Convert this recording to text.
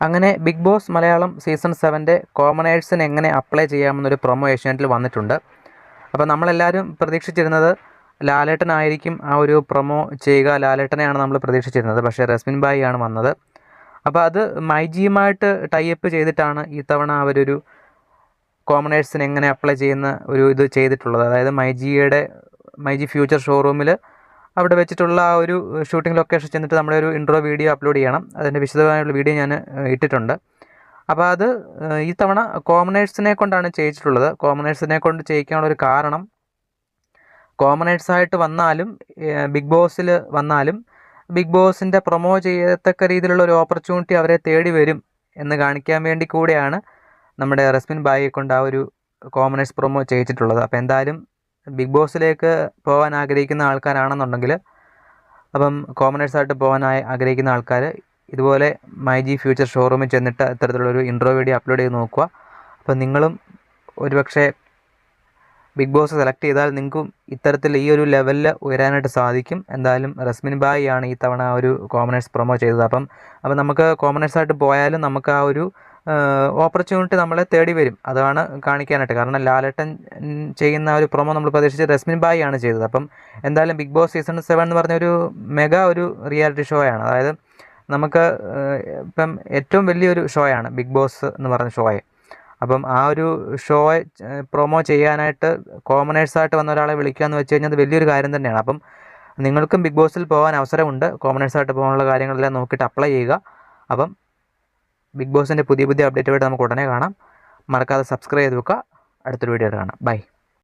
അങ്ങനെ big boss Malayalam season 7 കോമണേഴ്സിന് എങ്ങനെ apply ചെയ്യാമെന്നൊരു promo ഏഷ്യാനെറ്റിൽ വന്നിട്ടുണ്ട്. അപ്പോൾ നമ്മളെല്ലാവരും പ്രതീക്ഷിച്ചിരുന്നത് ലാലേട്ടനായിരിക്കും ആ ഒരു പ്രൊമോ ചെയ്യുക, ലാലേട്ടനെയാണ് നമ്മൾ പ്രതീക്ഷിച്ചിരുന്നത്. പക്ഷേ റസ്മിൻ ബായി ആണ് വന്നത്. അപ്പോൾ അത് മൈജിയുമായിട്ട് ടൈപ്പ് ചെയ്തിട്ടാണ് ഈ തവണ അവരൊരു കോമണേഴ്സിന് എങ്ങനെ അപ്ലൈ ചെയ്യുന്ന ഒരു ഇത് ചെയ്തിട്ടുള്ളത്. അതായത് മൈജി ഫ്യൂച്ചർ ഷോറൂമിൽ അവിടെ വെച്ചിട്ടുള്ള ആ ഒരു ഷൂട്ടിംഗ് ലൊക്കേഷൻ ചെന്നിട്ട് നമ്മുടെ ഒരു ഇൻട്രോ വീഡിയോ അപ്ലോഡ് ചെയ്യണം. അതിൻ്റെ വിശദമായുള്ള വീഡിയോ ഞാൻ ഇട്ടിട്ടുണ്ട്. അപ്പോൾ അത് ഈ തവണ കോമണേഴ്സിനെ കൊണ്ടാണ് ചെയ്യിച്ചിട്ടുള്ളത്. കോമണേഴ്സിനെ കൊണ്ട് ചെയ്യിക്കാനുള്ള ഒരു കാരണം, കോമണേഴ്സായിട്ട് വന്നാലും ബിഗ് ബോസിൽ വന്നാലും ബിഗ് ബോസിൻ്റെ പ്രൊമോ ചെയ്യത്തക്ക രീതിയിലുള്ള ഒരു ഓപ്പർച്യൂണിറ്റി അവരെ തേടി വരും എന്ന് കാണിക്കാൻ വേണ്ടി കൂടെയാണ് നമ്മുടെ റസ്മിൻ ബായിയെ കൊണ്ട് ആ ഒരു കോമണേഴ്സ് പ്രൊമോ ചെയ്യിച്ചിട്ടുള്ളത്. അപ്പോൾ എന്തായാലും ബിഗ് ബോസിലേക്ക് പോകാൻ ആഗ്രഹിക്കുന്ന ആൾക്കാരാണെന്നുണ്ടെങ്കിൽ, അപ്പം കോമണേഴ്സായിട്ട് പോകാൻ ആഗ്രഹിക്കുന്ന ആൾക്കാർ ഇതുപോലെ മൈജി ഫ്യൂച്ചർ ഷോറൂമിൽ ചെന്നിട്ട് ഇത്തരത്തിലുള്ളൊരു ഇൻട്രോ വീഡിയോ അപ്ലോഡ് ചെയ്ത് നോക്കുക. അപ്പോൾ നിങ്ങളും ഒരുപക്ഷെ ബിഗ് ബോസ് സെലക്ട് ചെയ്താൽ നിങ്ങൾക്കും ഇത്തരത്തിൽ ഈ ഒരു ലെവലിൽ ഉയരാനായിട്ട് സാധിക്കും. എന്തായാലും റസ്മിൻ ബായി ആണ് ഈ തവണ ആ ഒരു കോമണേഴ്സ് പ്രൊമോ ചെയ്തത്. അപ്പം നമുക്ക് കോമണേഴ്സായിട്ട് പോയാലും നമുക്ക് ആ ഒരു ഓപ്പർച്യൂണിറ്റി നമ്മളെ തേടി വരും. അതാണ് കാണിക്കാനായിട്ട്. കാരണം ലാലേട്ടൻ ചെയ്യുന്ന ഒരു പ്രൊമോ നമ്മൾ പ്രതീക്ഷിച്ച് റസ്മിൻ ബായി ആണ് ചെയ്തത്. അപ്പം എന്തായാലും ബിഗ് ബോസ് സീസൺ 7 എന്ന് പറഞ്ഞൊരു മെഗാ ഒരു റിയാലിറ്റി ഷോ ആണ്. അതായത് നമുക്ക് ഇപ്പം ഏറ്റവും വലിയൊരു ഷോയാണ് ബിഗ് ബോസ് എന്ന് പറഞ്ഞ ഷോയെ. അപ്പം ആ ഒരു ഷോയെ പ്രൊമോ ചെയ്യാനായിട്ട് കോമണേഴ്സായിട്ട് വന്ന ഒരാളെ വിളിക്കുക എന്ന് വെച്ച് കഴിഞ്ഞാൽ അത് വലിയൊരു കാര്യം തന്നെയാണ്. അപ്പം നിങ്ങൾക്കും ബിഗ് ബോസിൽ പോകാൻ അവസരമുണ്ട്. കോമണേഴ്സായിട്ട് പോകാനുള്ള കാര്യങ്ങളെല്ലാം നോക്കിയിട്ട് അപ്ലൈ ചെയ്യുക. അപ്പം ബിഗ് ബോസിൻ്റെ പുതിയ അപ്ഡേറ്റുമായിട്ട് നമുക്ക് ഉടനെ കാണാം. മറക്കാതെ സബ്സ്ക്രൈബ് ചെയ്ത് വെക്കുക. അടുത്തൊരു വീഡിയോ ആയിട്ട് കാണാം. ബൈ.